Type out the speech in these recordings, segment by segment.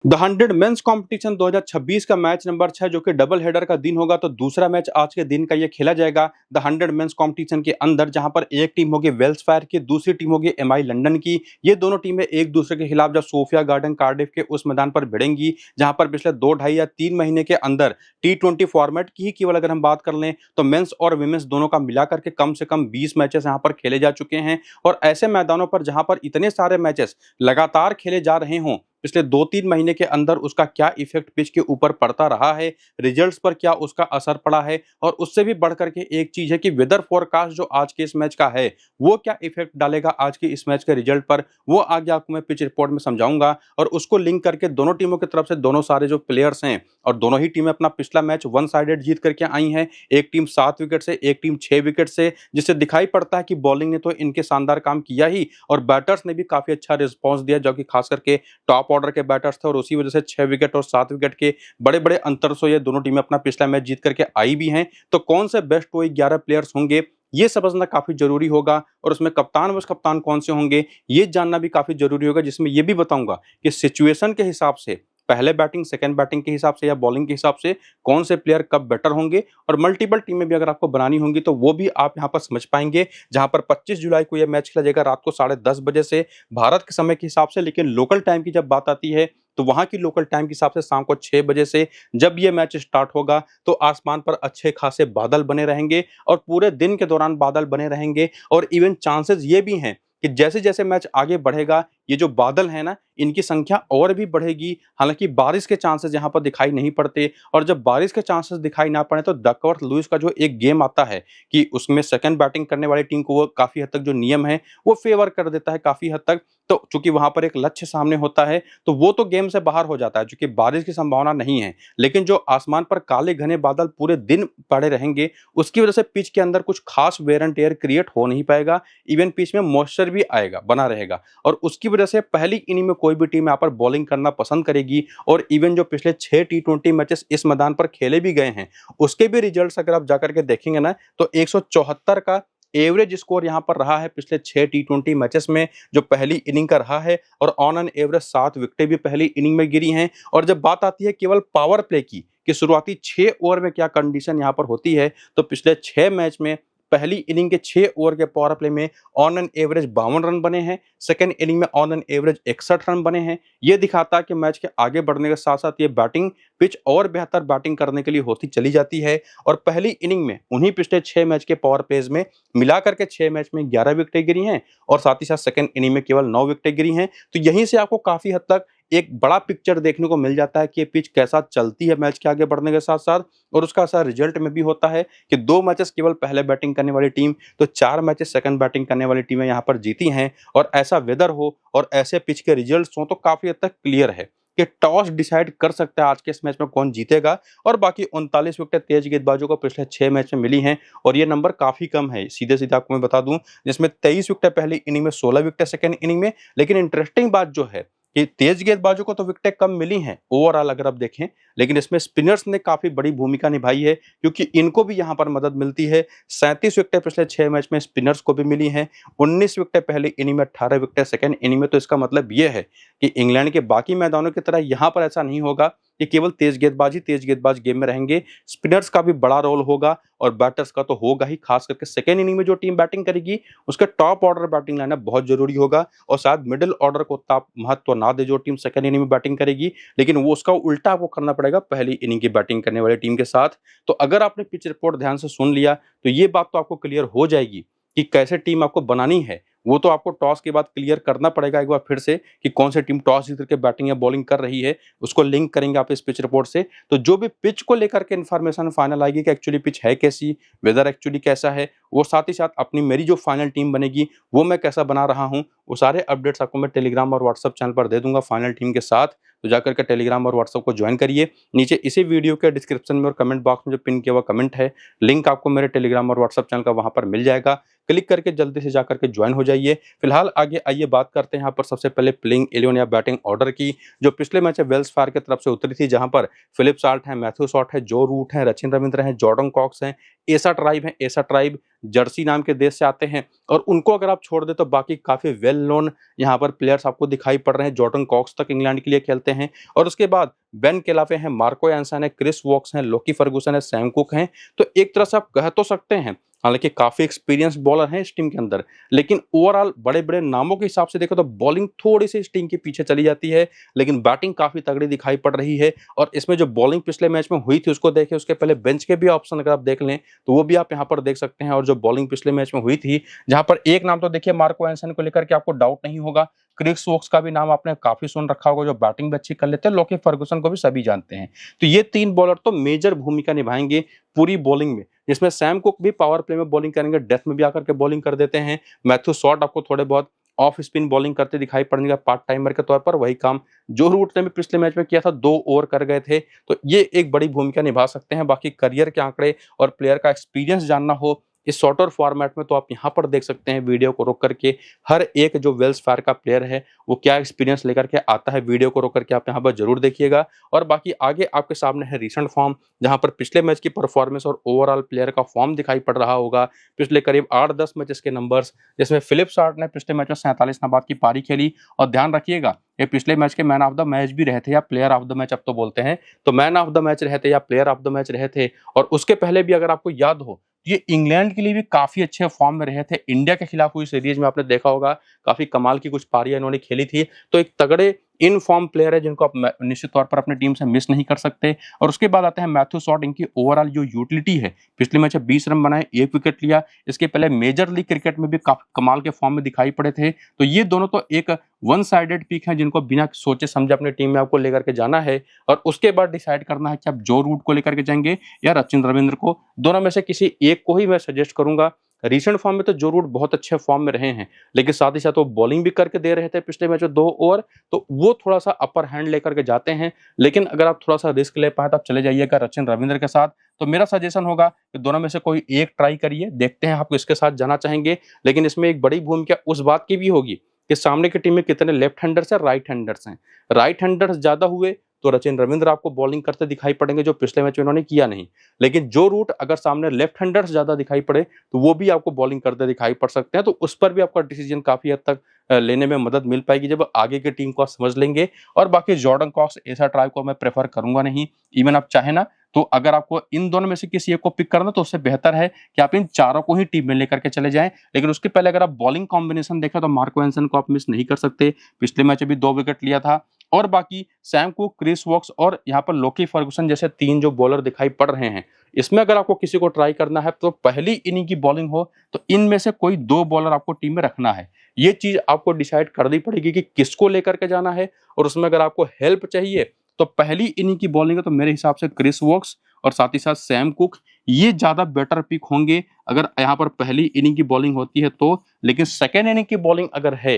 The 100 mains competition 2026 का match number 6 जो कि डबल हेडर का दिन होगा, तो दूसरा मैच आज के दिन का ये खेला जाएगा द 100 मेंस कॉम्पिटिशन के अंदर, जहां पर एक टीम होगी वेल्स फायर की, दूसरी टीम होगी एमआई लंदन की। ये दोनों टीमें एक दूसरे के खिलाफ जब सोफिया गार्डन कार्डिफ के उस मैदान पर भिड़ेंगी, जहां पर पिछले 2 ढाई या 3 महीने के अंदर T20 फॉर्मेट की ही केवल अगर हम बात कर लें तो मेंस और विमेंस दोनों का मिलाकर के कम से कम 20 मैचेस यहां पर खेले जा चुके हैं। और ऐसे मैदानों पर जहां पर इतने सारे मैचेस लगातार खेले जा रहे हों, पिछले 2-3 महीने के अंदर उसका क्या इफेक्ट पिच के ऊपर पड़ता रहा है, रिजल्ट्स पर क्या उसका असर पड़ा है, और उससे भी बढ़कर के एक चीज है कि वेदर फोरकास्ट जो आज के इस मैच का है वो क्या इफेक्ट डालेगा आज के इस मैच के रिजल्ट पर, वो आगे आपको मैं पिच रिपोर्ट में समझाऊंगा। और उसको लिंक करके दोनों टीमों की तरफ से दोनों सारे जो प्लेयर्स हैं, और दोनों ही टीमें अपना पिछला मैच वन साइडेड जीत करके आई हैं, एक टीम 7 विकेट से, एक टीम 6 विकेट से, जिससे दिखाई पड़ता है कि बॉलिंग ने तो इनके शानदार काम किया ही, और बैटर्स ने भी काफी अच्छा रिस्पॉन्स दिया, जो कि खास करके टॉप ऑर्डर के बैटर्स थे, और उसी वजह से 6 विकेट और 7 विकेट के बड़े-बड़े अंतर से ये दोनों टीमें अपना पिछला मैच जीत करके आई भी हैं। तो कौन से बेस्ट वो 11 प्लेयर्स होंगे, ये समझना काफ़ी ज़रूरी होगा, और उसमें कप्तान वाइस कप्तान कौन से होंगे, ये जानना भी काफ़ी ज़रूरी होगा, जिसमें ये भी बताऊँगा कि सिचुएशन के हिसाब से पहले बैटिंग, सेकंड बैटिंग के हिसाब से या बॉलिंग के हिसाब से कौन से प्लेयर कब बेटर होंगे, और मल्टीपल टीमें भी अगर आपको बनानी होंगी तो वो भी आप यहाँ पर समझ पाएँगे। जहाँ पर 25 जुलाई को ये मैच खेला जाएगा रात को 10:30 बजे से भारत के समय के हिसाब से, लेकिन लोकल टाइम की जब बात आती है तो वहाँ की लोकल टाइम के हिसाब से शाम को 6 बजे से जब ये मैच स्टार्ट होगा, तो आसमान पर अच्छे खासे बादल बने रहेंगे, और पूरे दिन के दौरान बादल बने रहेंगे, और इवन चांसेस ये भी हैं कि जैसे-जैसे मैच आगे बढ़ेगा, ये जो बादल हैं ना, इनकी संख्या और भी बढ़ेगी। हालाँकि बारिश के चांसेस यहाँ पर दिखाई नहीं पड़ते, और जब बारिश के चांसेस दिखाई ना पड़े तो डकवर्थ लुईस का जो एक गेम आता है कि उसमें सेकंड बैटिंग करने वाली टीम को वो काफ़ी हद तक जो नियम है वो फ़ेवर कर देता है काफ़ी हद तक। तो चूँकि वहाँ पर एक लक्ष्य सामने होता है, तो वो तो गेम से बाहर हो जाता है, चूँकि बारिश की संभावना नहीं है। लेकिन जो आसमान पर काले घने बादल पूरे दिन पड़े रहेंगे, उसकी वजह से पिच के अंदर कुछ खास वेयर एंड टेयर क्रिएट हो नहीं पाएगा। इवन पिच में मॉइस्चर भी आएगा, बना रहेगा, और उसकी वजह से पहली इनिंग में कोई भी टीम यहाँ पर बॉलिंग करना पसंद करेगी। और इवन जो पिछले 6 T20 मैचेस इस मैदान पर खेले भी गए हैं, उसके भी रिजल्ट्स अगर आप जाकर के देखेंगे ना, तो 174 का एवरेज स्कोर यहाँ पर रहा है पिछले 6 T20 मैचेस में, जो पहली इनिंग का रहा है, और ऑन एन एवरेज 7 विकेटें भी पहली इनिंग में गिरी हैं। और जब बात आती है केवल पावर प्ले की, कि शुरुआती 6 ओवर में क्या कंडीशन यहाँ पर होती है, तो पिछले 6 मैच में पहली इनिंग के 6 ओवर के पावर प्ले में ऑन एन एवरेज 52 रन बने हैं, सेकंड इनिंग में ऑन एन एवरेज 61 रन बने हैं। ये दिखाता है कि मैच के आगे बढ़ने के साथ-साथ ये बैटिंग पिच और बेहतर बैटिंग करने के लिए होती चली जाती है। और पहली इनिंग में उन्हीं पिछले 6 मैच के पावर प्लेज़ में मिलाकर के 6 मैच में 11 विकेटें गिरी हैं, और साथ ही साथ सेकंड इनिंग में केवल 9 विकेटें गिरी हैं। तो यहीं से आपको काफ़ी हद तक एक बड़ा पिक्चर देखने को मिल जाता है कि ये पिच कैसा चलती है मैच के आगे बढ़ने के साथ-साथ, और उसका असर रिजल्ट में भी होता है कि 2 मैचेस केवल पहले बैटिंग करने वाली टीम, तो 4 मैचेस सेकंड बैटिंग करने वाली टीमें यहाँ पर जीती हैं। और ऐसा वेदर हो और ऐसे पिच के रिजल्ट्स हों, तो काफ़ी हद तक क्लियर है कि टॉस डिसाइड कर सकता है आज के इस मैच में कौन जीतेगा। और बाकी 39 विकेटें तेज गेंदबाजों को पिछले 6 मैच में मिली हैं, और ये नंबर काफ़ी कम है, सीधे-सीधे आपको मैं बता दूँ, जिसमें 23 विकेटें पहली इनिंग में, 16 विकेटें सेकंड इनिंग में। लेकिन इंटरेस्टिंग बात जो है कि तेज गेंदबाजों को तो विकेटें कम मिली हैं ओवरऑल अगर आप देखें, लेकिन इसमें स्पिनर्स ने काफ़ी बड़ी भूमिका निभाई है, क्योंकि इनको भी यहाँ पर मदद मिलती है। 37 विकेटें पिछले 6 मैच में स्पिनर्स को भी मिली हैं, 19 विकेटें पहली इनिंग में, 18 विकेटें सेकंड इनिंग में। तो इसका मतलब ये है कि इंग्लैंड के बाकी मैदानों की तरह यहाँ पर ऐसा नहीं होगा कि केवल तेज गेंदबाज गेम में रहेंगे। स्पिनर्स का भी बड़ा रोल होगा, और बैटर्स का तो होगा ही। खास करके सेकंड इनिंग में जो टीम बैटिंग करेगी, उसका टॉप ऑर्डर बैटिंग लाइनअप बहुत ज़रूरी होगा, और शायद मिडल ऑर्डर को उतना महत्व ना दे जो टीम सेकंड इनिंग में बैटिंग करेगी, लेकिन वो उसका उल्टा आपको करना पड़ेगा पहली इनिंग की बैटिंग करने वाली टीम के साथ। तो अगर आपने पिच रिपोर्ट ध्यान से सुन लिया, तो ये बात तो आपको क्लियर हो जाएगी कि कैसे टीम आपको बनानी है। वो तो आपको टॉस के बाद क्लियर करना पड़ेगा एक बार फिर से, कि कौन सी टीम टॉस जीत करके बैटिंग या बॉलिंग कर रही है, उसको लिंक करेंगे आप इस पिच रिपोर्ट से। तो जो भी पिच को लेकर के इन्फॉर्मेशन फाइनल आएगी कि एक्चुअली पिच है कैसी, वेदर एक्चुअली कैसा है, वो साथ ही साथ अपनी मेरी जो फाइनल टीम बनेगी वो मैं कैसा बना रहा हूँ, वो सारे अपडेट्स आपको मैं टेलीग्राम और व्हाट्सएप चैनल पर दे दूंगा फाइनल टीम के साथ। तो जाकर के टेलीग्राम और व्हाट्सएप को ज्वाइन करिए। नीचे इसी वीडियो के डिस्क्रिप्शन में और कमेंट बॉक्स में जो पिन किया हुआ कमेंट है, लिंक आपको मेरे टेलीग्राम और व्हाट्सएप चैनल का वहाँ पर मिल जाएगा। क्लिक करके जल्दी से जाकर के ज्वाइन हो जाइए। फिलहाल आगे आइए बात करते हैं यहाँ पर सबसे पहले प्लेइंग 11 या बैटिंग ऑर्डर की। जो पिछले मैच है वेल्स फार की तरफ से उतरी थी, जहां पर फिलिप साल्ट है, मैथ्यू शॉट है, जो रूट है, रचिन रविंद्र है, जॉर्डन कॉक्स है, एसा ट्राइब है। एसा ट्राइब जर्सी नाम के देश से आते हैं और उनको अगर आप छोड़ दे तो बाकी काफी वेल नोन यहाँ पर प्लेयर्स आपको दिखाई पड़ रहे हैं। जॉर्डन कॉक्स तक इंग्लैंड के लिए खेलते हैं और उसके बाद बेन केलाफे हैं, मार्को एंसन है, क्रिस वोक्स हैं, लोकी फर्गूसन है, सैम कुक हैं। तो एक तरह से आप कह तो सकते हैं, हालांकि काफी एक्सपीरियंस बॉलर हैं इस टीम के अंदर, लेकिन ओवरऑल बड़े बड़े नामों के हिसाब से देखो तो बॉलिंग थोड़ी सी इस टीम के पीछे चली जाती है, लेकिन बैटिंग काफी तगड़ी दिखाई पड़ रही है। और इसमें जो बॉलिंग पिछले मैच में हुई थी उसको देखें, उसके पहले बेंच के भी ऑप्शन अगर आप देख लें तो वो भी आप यहाँ पर देख सकते हैं। और जो बॉलिंग पिछले मैच में हुई थी, जहां पर एक नाम तो देखिए मार्को एंसन को लेकर के आपको डाउट नहीं होगा, क्रिस वोक्स का भी नाम आपने काफी सुन रखा होगा जो बैटिंग भी अच्छी कर लेते हैं, लोकी फर्गूसन को भी सभी जानते हैं। तो ये तीन बॉलर तो मेजर भूमिका निभाएंगे पूरी बॉलिंग में, जिसमें सैम कुक भी पावर प्ले में बॉलिंग करेंगे, डेथ में भी आकर के बॉलिंग कर देते हैं। मैथ्यू शॉट आपको थोड़े बहुत ऑफ स्पिन बॉलिंग करते दिखाई पड़ेंगे पार्ट टाइमर के तौर पर, वही काम जो रूट ने भी पिछले मैच में किया था, 2 ओवर कर गए थे। तो ये एक बड़ी भूमिका निभा सकते हैं। बाकी करियर के आंकड़े और प्लेयर का एक्सपीरियंस जानना हो इस शॉर्टर फॉर्मेट में तो आप यहाँ पर देख सकते हैं, वीडियो को रोक करके हर एक जो वेल्स फायर का प्लेयर है वो क्या एक्सपीरियंस लेकर के आता है, वीडियो को रोक करके आप यहाँ पर जरूर देखिएगा। और बाकी आगे आपके सामने है रिसेंट फॉर्म, जहां पर पिछले मैच की परफॉर्मेंस और ओवरऑल प्लेयर का फॉर्म दिखाई पड़ रहा होगा। पिछले करीब 8-10 मैचेस के नंबर्स, जिसमें फिलिप साल्ट ने पिछले मैच में 47 नाबाद की पारी खेली। और ध्यान रखिएगा, ये पिछले मैच के मैन ऑफ द मैच भी रहे थे या प्लेयर ऑफ द मैच अब तो बोलते हैं, तो मैन ऑफ द मैच रहे थे या प्लेयर ऑफ द मैच रहे थे। और उसके पहले भी अगर आपको याद हो, ये इंग्लैंड के लिए भी काफी अच्छे फॉर्म में रहे थे। इंडिया के खिलाफ हुई सीरीज में आपने देखा होगा काफी कमाल की कुछ पारियां इन्होंने खेली थी। तो एक तगड़े इन फॉर्म प्लेयर है जिनको आप निश्चित तौर पर अपनी टीम से मिस नहीं कर सकते। और उसके बाद आते हैं मैथ्यू शॉट। इनकी ओवरऑल जो यूटिलिटी है, पिछले मैच 20 रन बनाए, 1 विकेट लिया। इसके पहले मेजर लीग क्रिकेट में भी कमाल के फॉर्म में दिखाई पड़े थे। तो ये दोनों तो एक वन साइडेड पिक है जिनको बिना सोचे समझे अपनी टीम में आपको लेकर के जाना है। और उसके बाद डिसाइड करना है कि आप जो रूट को लेकर के जाएंगे या रचिन रविंद्र को। दोनों में से किसी एक को ही मैं सजेस्ट करूंगा। रिसेंट फॉर्म में तो जो रूट बहुत अच्छे फॉर्म में रहे हैं, लेकिन साथ ही साथ वो बॉलिंग भी करके दे रहे थे पिछले मैच में 2 ओवर, तो वो थोड़ा सा अपर हैंड लेकर के जाते हैं। लेकिन अगर आप थोड़ा सा रिस्क ले पाए तो आप चले जाइएगा रचिन रविंद्र के साथ। तो मेरा सजेशन होगा कि दोनों में से कोई एक ट्राई करिए, देखते हैं आप किसके साथ जाना चाहेंगे। लेकिन इसमें एक बड़ी भूमिका उस बात की भी होगी कि सामने की टीम में कितने लेफ्ट हैंडर्स हैं, राइट हैंडर्स हैं। राइट हैंडर्स ज्यादा हुए तो रचिन रविंद्र आपको बॉलिंग करते दिखाई पड़ेंगे, जो पिछले मैच में उन्होंने किया नहीं। लेकिन जो रूट अगर सामने लेफ्ट हैंडर्स ज्यादा दिखाई पड़े तो वो भी आपको बॉलिंग करते दिखाई पड़ सकते हैं। तो उस पर भी आपका डिसीजन काफी हद तक लेने में मदद मिल पाएगी जब आगे की टीम को आप समझ लेंगे। और बाकी जॉर्डन कॉक्स, एसा ट्राइब को मैं प्रेफर करूंगा नहीं। इवन आप चाहे ना तो अगर आपको इन दोनों में से किसी एक को पिक करना तो उससे बेहतर है कि आप इन चारों को ही टीम में लेकर के चले जाएं। लेकिन उसके पहले अगर आप बॉलिंग कॉम्बिनेशन देखें तो मार्को एंसन को आप मिस नहीं कर सकते, पिछले मैच में भी 2 विकेट लिया था। और बाकी सैम कुक, क्रिस वोक्स और यहाँ पर लोकी फर्गुसन जैसे 3 जो बॉलर दिखाई पड़ रहे हैं, इसमें अगर आपको किसी को ट्राई करना है तो पहली इनिंग की बॉलिंग हो तो इनमें से कोई 2 बॉलर आपको टीम में रखना है। ये चीज आपको डिसाइड करनी पड़ेगी कि किसको लेकर के जाना है। और उसमें अगर आपको हेल्प चाहिए तो पहली इनिंग की बॉलिंग है तो मेरे हिसाब से क्रिस वोक्स और साथ ही साथ सैम कुक, ये ज्यादा बेटर पिक होंगे अगर यहाँ पर पहली इनिंग की बॉलिंग होती है तो। लेकिन सेकेंड इनिंग की बॉलिंग अगर है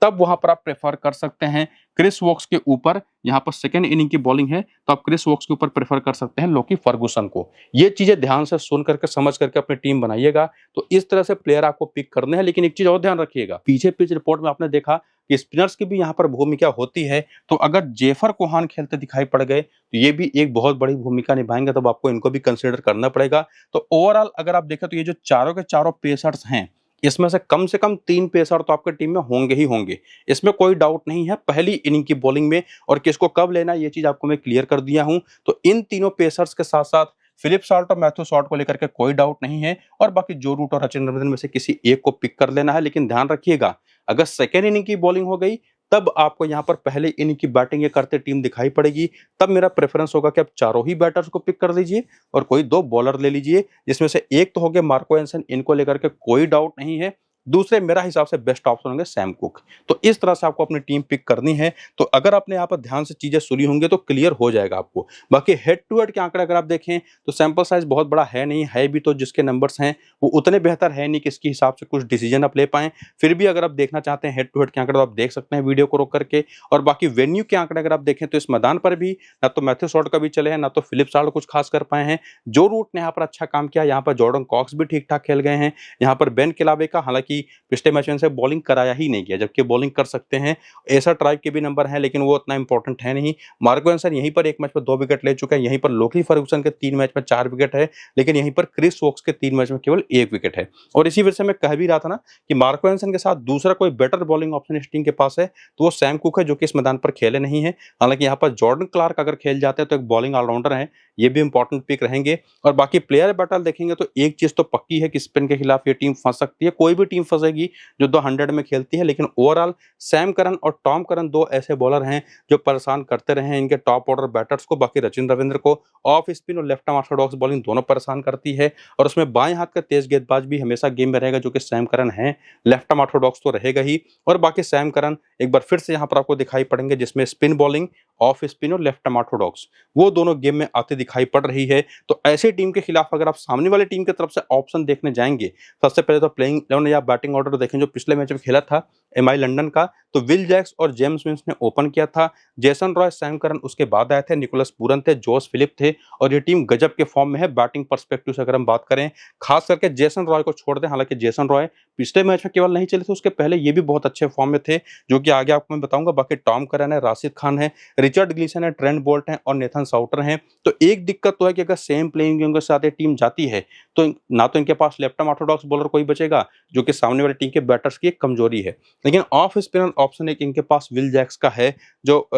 तब वहां पर आप प्रेफर कर सकते हैं क्रिस वोक्स के ऊपर। यहां पर सेकेंड इनिंग की बॉलिंग है तो आप क्रिस वोक्स के ऊपर प्रेफर कर सकते हैं लोकी फर्गुसन को। ये चीजें ध्यान से सुन करके समझ करके अपनी टीम बनाइएगा। तो इस तरह से प्लेयर आपको पिक करने हैं। लेकिन एक चीज और ध्यान रखिएगा, पीछे पिच रिपोर्ट में आपने देखा कि स्पिनर्स की भी यहाँ पर भूमिका होती है। तो अगर जेफर कोहान खेलते दिखाई पड़ गए तो ये भी एक बहुत बड़ी भूमिका निभाएंगे, तब आपको इनको भी कंसिडर करना पड़ेगा। तो ओवरऑल अगर आप देखें तो ये जो चारों के चारों पेसर्स हैं, इसमें से कम 3 पेसर तो आपके टीम में होंगे ही होंगे, इसमें कोई डाउट नहीं है पहली इनिंग की बॉलिंग में। और किसको कब लेना ये चीज आपको मैं क्लियर कर दिया हूं। तो इन तीनों पेसर्स के साथ साथ फिलिप साल्ट और मैथ्यू शॉट को लेकर के कोई डाउट नहीं है। और बाकी जो रूट और रचिन रविंद्र में से किसी एक को पिक कर लेना है। लेकिन ध्यान रखिएगा, अगर सेकेंड इनिंग की बॉलिंग हो गई तब आपको यहाँ पर पहले इनिंग की बैटिंग करते टीम दिखाई पड़ेगी। तब मेरा प्रेफरेंस होगा कि आप चारों ही बैटर्स को पिक कर लीजिए और कोई 2 बॉलर ले लीजिए, जिसमें से एक तो हो गया मार्को एंसन, इनको लेकर के कोई डाउट नहीं है। दूसरे मेरा हिसाब से बेस्ट ऑप्शन होंगे सैम कुक। तो इस तरह से आपको अपनी टीम पिक करनी है। तो अगर आपने यहाँ पर ध्यान से चीजें सुनी होंगी तो क्लियर हो जाएगा आपको। बाकी हेड टू हेड के आंकड़े अगर आप देखें तो सैंपल साइज बहुत बड़ा है नहीं, है भी तो जिसके नंबर्स हैं वो उतने बेहतर है नहीं कि इसके हिसाब से कुछ डिसीजन आप ले पाएं। फिर भी अगर आप देखना चाहते हैं हेड टू हेड के आंकड़े तो आप देख सकते हैं वीडियो को रोक करके। और बाकी वेन्यू के आंकड़े अगर आप देखें तो इस मैदान पर भी ना तो मैथ्यू शॉर्ट का भी चले हैं, ना तो फिलिप साल्ट कुछ खास कर पाए हैं। जो रूट ने यहाँ पर अच्छा काम किया, यहाँ पर जॉर्डन कॉक्स भी ठीक ठाक खेल गए हैं। यहाँ पर बेन किलावे का हालांकि पिछले मैच में से बॉलिंग कराया ही नहीं गया, जबकि बॉलिंग कर सकते हैं। ऐसा ट्राइब के भी नंबर हैं लेकिन वो उतना इंपॉर्टेंट है नहीं। मार्को एंसन यहीं पर एक मैच में 2 विकेट ले चुके हैं, यहीं पर लोकी फर्गूसन के 3 मैच में 4 विकेट है, लेकिन यहीं पर क्रिस वोक्स के 3 मैच में केवल 1 विकेट है। और इसी वजह से मैं कह भी रहा था ना कि मार्को एंसन के साथ दूसरा कोई बेटर बॉलिंग ऑप्शन इस टीम के पास है तो वो सैम कुक है, जो कि इस मैदान पर खेले नहीं है। हालांकि यहाँ पर जॉर्डन क्लार्क अगर खेल जाते हैं तो एक बॉलिंग ऑलराउंडर है, ये भी इंपॉर्टेंट पिक रहेंगे। और बाकी प्लेयर बैटल देखेंगे तो एक चीज तो पक्की है कि स्पिन के खिलाफ ये टीम फंस सकती है। कोई भी टीम फंसेगी जो 200 में खेलती है, लेकिन ओवरऑल सैम करन और टॉम करन 2 ऐसे बॉलर हैं जो परेशान करते रहे हैं इनके टॉप ऑर्डर बैटर्स को। बाकी रचिन रविंद्र को ऑफ स्पिन और लेफ्ट आर्म ऑर्थोडॉक्स बॉलिंग दोनों परेशान करती है। और उसमें बाएं हाथ का तेज गेंदबाज भी हमेशा गेम में रहेगा, जो कि सैम करन है। लेफ्ट आर्म ऑर्थोडॉक्स तो रहेगा ही। और बाकी सैम करन एक बार फिर से यहाँ पर आपको दिखाई पड़ेंगे, जिसमें स्पिन बॉलिंग, ऑफ स्पिन और लेफ्ट आर्म ऑर्थोडॉक्स वो दोनों गेम में आते दिखाई पड़ रही है। तो ऐसे टीम के खिलाफ अगर आप सामने वाली टीम की तरफ से ऑप्शन देखने जाएंगे, सबसे पहले तो प्लेइंग 11 या बैटिंग ऑर्डर देखें जो पिछले मैच में खेला था एमआई लंदन का। तो विल जैक्स और जेम्स विंस ने ओपन किया था, जेसन रॉय, सैम करन उसके बाद आए थे, निकोलस पूरन थे, जोस फिलिप थे। और ये टीम गजब के फॉर्म में है बैटिंग पर्सपेक्टिव से अगर हम बात करें। खास करके जेसन रॉय को छोड़ दें, हालांकि जेसन रॉय पिछले मैच में केवल नहीं चले थे, उसके पहले ये भी बहुत अच्छे फॉर्म में थे, जो कि आगे आपको मैं बताऊंगा। बाकी टॉम करन है, राशिद खान है, रिचर्ड ग्लीसन है, ट्रेंट बोल्ट है और नेथन साउटर हैं। तो एक दिक्कत तो है कि अगर सेम प्लेइंग के साथ ये टीम जाती है तो ना तो इनके पास लेफ्ट आर्म ऑर्थोडॉक्स बॉलर कोई बचेगा, जो कि सामने वाली टीम के बैटर्स की एक कमजोरी है। लेकिन ऑफ स्पिनर ऑप्शन एक इनके पास विल जैक्स का है, जो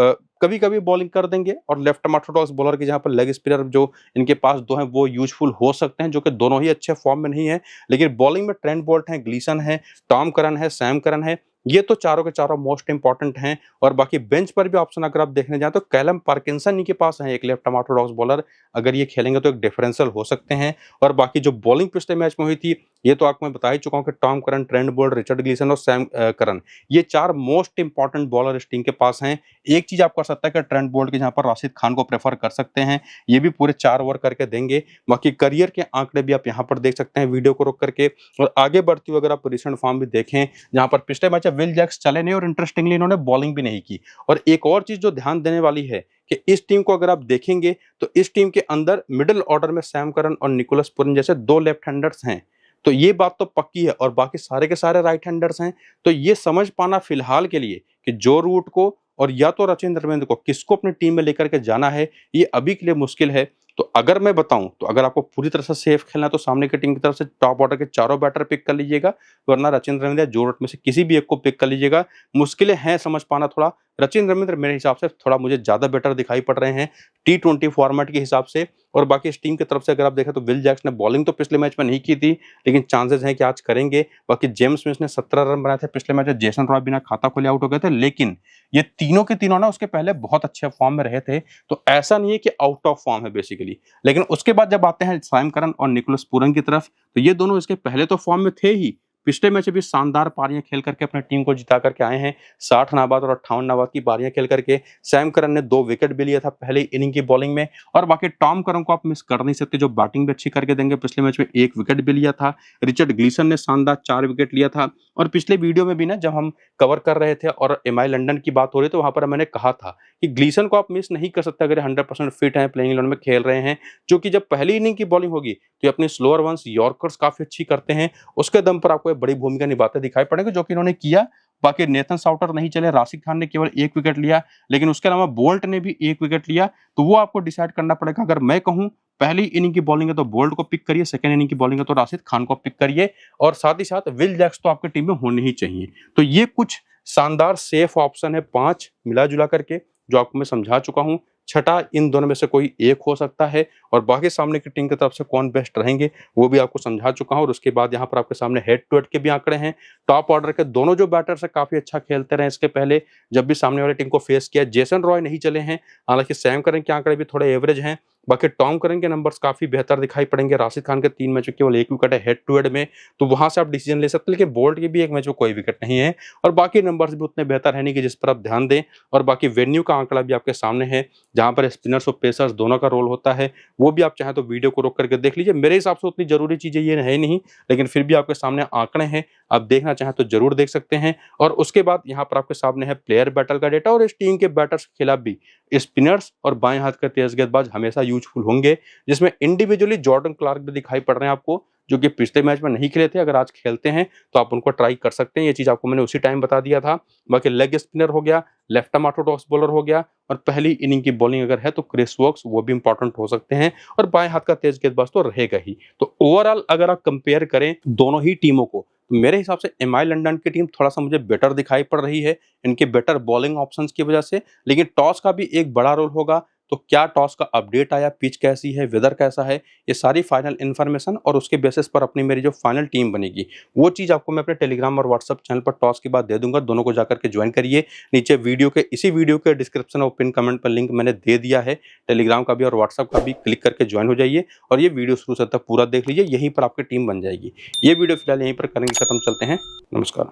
कभी कभी बॉलिंग कर देंगे। और लेफ्ट आर्म ऑर्थोडॉक्स बॉलर के जहां पर लेग स्पिनर जो इनके पास 2 हैं वो यूजफुल हो सकते हैं, जो कि दोनों ही अच्छे फॉर्म में नहीं है। लेकिन बॉलिंग में ट्रेंट बोल्ट है, ग्लीसन है, टॉम करन है, सैम करन है, ये तो चारों के चारों मोस्ट इंपॉर्टेंट हैं। और बाकी बेंच पर भी ऑप्शन अगर आप देखने जाए तो कैलम पार्किंसन इनके पास है, एक लेफ्ट आर्म ऑर्थोडॉक्स बॉलर। अगर ये खेलेंगे तो एक डिफरेंशियल हो सकते हैं। और बाकी जो बॉलिंग पिछले मैच में हुई थी ये तो आपको मैं बता ही चुका हूं कि Tom Curran, Trent Boult, Richard Gleeson और सैम करन, ये 4 मोस्ट इंपॉर्टेंट बॉलर इस टीम के पास हैं। एक चीज आप कर सकते हैं कि ट्रेंट बोल्ट के जहां पर राशिद खान को प्रेफर कर सकते हैं, ये भी पूरे 4 ओवर करके देंगे। बाकी करियर के आंकड़े भी आप यहाँ पर देख सकते हैं वीडियो को रोक करके। और आगे बढ़ती हुई अगर आप रिसेंट फॉर्म भी देखें, जहां पर पिछले मैच में विल जैक्स चले नहीं और इंटरेस्टिंगली इन्होंने बॉलिंग भी नहीं की। और एक और चीज जो ध्यान देने वाली है कि इस टीम को अगर आप देखेंगे तो इस टीम के अंदर मिडिल ऑर्डर में सैम करन और निकोलस पूरन जैसे 2 लेफ्ट हैंडर्स हैं। तो ये बात तो पक्की है। और बाकी सारे के सारे राइट हैंडर्स हैं। तो ये समझ पाना फिलहाल के लिए कि जो रूट को और या तो रचिन रविंद्र को किसको अपनी टीम में लेकर के जाना है, ये अभी के लिए मुश्किल है। तो अगर मैं बताऊं तो अगर आपको पूरी तरह से सेफ खेलना है तो सामने की टीम की तरफ से टॉप ऑर्डर के चारों बैटर पिक कर लीजिएगा, वरना रचिन रविंद्र जो रूट में से किसी भी एक को पिक कर लीजिएगा। मुश्किलें हैं समझ पाना थोड़ा। रचिन रविंद्र मेरे हिसाब से थोड़ा मुझे ज्यादा बेटर दिखाई पड़ रहे हैं T20 फॉर्मेट के हिसाब से। और बाकी इस टीम की तरफ से अगर आप देखें तो विल जैक्स ने बॉलिंग तो पिछले मैच में नहीं की थी, लेकिन चांसेस हैं कि आज करेंगे। बाकी जेम्स विंस ने 17 रन बनाए थे पिछले मैच में, जेसन रॉय बिना खाता खोले आउट हो गए थे, लेकिन ये तीनों के तीनों ना उसके पहले बहुत अच्छे फॉर्म में रहे थे। तो ऐसा नहीं है कि आउट ऑफ फॉर्म है बेसिकली। लेकिन उसके बाद जब आते हैं सैम करन और निकोलस पूरन की तरफ, तो ये दोनों इसके पहले तो फॉर्म में थे ही, पिछले मैच भी शानदार पारियां खेल करके अपनी टीम को जिता करके आए हैं। 60 नाबाद और 58 नाबाद की पारियां खेल करके। सैम करन ने 2 विकेट भी लिया था पहले इनिंग की बॉलिंग में। और बाकी टॉम करन को आप मिस कर नहीं सकते, जो बैटिंग भी अच्छी करके देंगे। पिछले मैच में 1 विकेट भी लिया था। रिचर्ड ग्लीसन ने शानदार 4 विकेट लिया था। और पिछले वीडियो में भी ना जब हम कवर कर रहे थे और एमआई लंदन की बात हो रही तो वहां पर मैंने कहा था कि ग्लीसन को आप मिस नहीं कर सकते अगर 100% फिट है, प्लेइंग इलेवन में खेल रहे हैं। जो कि जब पहली इनिंग की बॉलिंग होगी तो अपनी स्लोअर वंस यॉर्कर्स काफी अच्छी करते हैं, उसके दम पर आपको एक बड़ी भूमिका निभाते दिखाई पड़ेंगे, जो कि इन्होंने किया। बाकी नेथन साउटर नहीं चले, राशिद खान ने केवल 1 विकेट लिया, लेकिन उसके अलावा बोल्ट ने भी 1 विकेट लिया। तो वो आपको डिसाइड करना पड़ेगा। अगर मैं कहूं पहली इनिंग की बॉलिंग है तो बोल्ट को पिक करिए, सेकंड इनिंग की बॉलिंग है तो राशिद खान को पिक करिए, और साथ ही साथ विल जैक्स तो आपकी टीम में होने ही चाहिए। तो ये कुछ शानदार सेफ ऑप्शन है 5 मिला जुला करके, जो आपको मैं समझा चुका हूं। छठा इन दोनों में से कोई एक हो सकता है, और बाकी सामने की टीम की तरफ से कौन बेस्ट रहेंगे वो भी आपको समझा चुका हूं। और उसके बाद यहाँ पर आपके सामने हेड टू हेड के भी आंकड़े हैं। टॉप ऑर्डर के दोनों जो बैटर्स है काफी अच्छा खेलते रहे इसके पहले जब भी सामने वाली टीम को फेस किया। जेसन रॉय नहीं चले हैं, हालांकि सैम करन के आंकड़े भी थोड़े एवरेज हैं। बाकी टॉम करन के नंबर्स काफ़ी बेहतर दिखाई पड़ेंगे। राशिद खान के 3 मैचों में केवल 1 विकेट है हेड टू हेड में, तो वहाँ से आप डिसीजन ले सकते हैं। लेकिन बोल्ट के भी 1 मैच में कोई विकेट नहीं है और बाकी नंबर्स भी उतने बेहतर है नहीं कि जिस पर आप ध्यान दें। और बाकी वेन्यू का आंकड़ा भी आपके सामने है, जहाँ पर स्पिनर्स और पेसर्स दोनों का रोल होता है। वो भी आप चाहें तो वीडियो को रोक करके देख लीजिए। मेरे हिसाब से उतनी ज़रूरी चीज़ें ये है नहीं, लेकिन फिर भी आपके सामने आंकड़े हैं, आप देखना चाहें तो ज़रूर देख सकते हैं। और उसके बाद यहाँ पर आपके सामने है प्लेयर बैटल का डेटा और इस टीम के बैटर्स के खिलाफ भी स्पिनर्स और बाएं हाथ के तेज गेंदबाज हमेशा यूजफुल होंगे, जिसमें इंडिविजुअली जॉर्डन क्लार्क भी दिखाई पड़ रहे हैं आपको, जो कि पिछले मैच में नहीं खेले थे। अगर आज खेलते हैं तो आप उनको ट्राई कर सकते हैं। ये चीज़ आपको मैंने उसी टाइम बता दिया था। बाकी लेग स्पिनर हो गया, लेफ्ट आर्म ऑर्थोडॉक्स बॉलर हो गया और पहली इनिंग की बॉलिंग अगर है तो क्रिस वोक्स, वो भी इंपॉर्टेंट हो सकते हैं और बाएं हाथ का तेज गेंदबाज तो रहेगा ही। तो ओवरऑल अगर आप कंपेयर करें दोनों ही टीमों को, तो मेरे हिसाब से एमआई लंदन की टीम थोड़ा सा मुझे बेटर दिखाई पड़ रही है इनके बेटर बॉलिंग ऑप्शंस की वजह से। लेकिन टॉस का भी एक बड़ा रोल होगा, तो क्या टॉस का अपडेट आया, पिच कैसी है, वेदर कैसा है, ये सारी फाइनल इन्फॉर्मेशन और उसके बेसिस पर अपनी मेरी जो फाइनल टीम बनेगी वो चीज़ आपको मैं अपने टेलीग्राम और व्हाट्सअप चैनल पर टॉस के बाद दे दूंगा। दोनों को जाकर के ज्वाइन करिए। नीचे इसी वीडियो के डिस्क्रिप्शन और पिन कमेंट पर लिंक मैंने दे दिया है, टेलीग्राम का भी और व्हाट्सअप का भी। क्लिक करके ज्वाइन हो जाइए और ये वीडियो शुरू से तक पूरा देख लीजिए, यहीं पर आपकी टीम बन जाएगी। ये वीडियो फिलहाल यहीं पर करेंगे खत्म। चलते हैं, नमस्कार।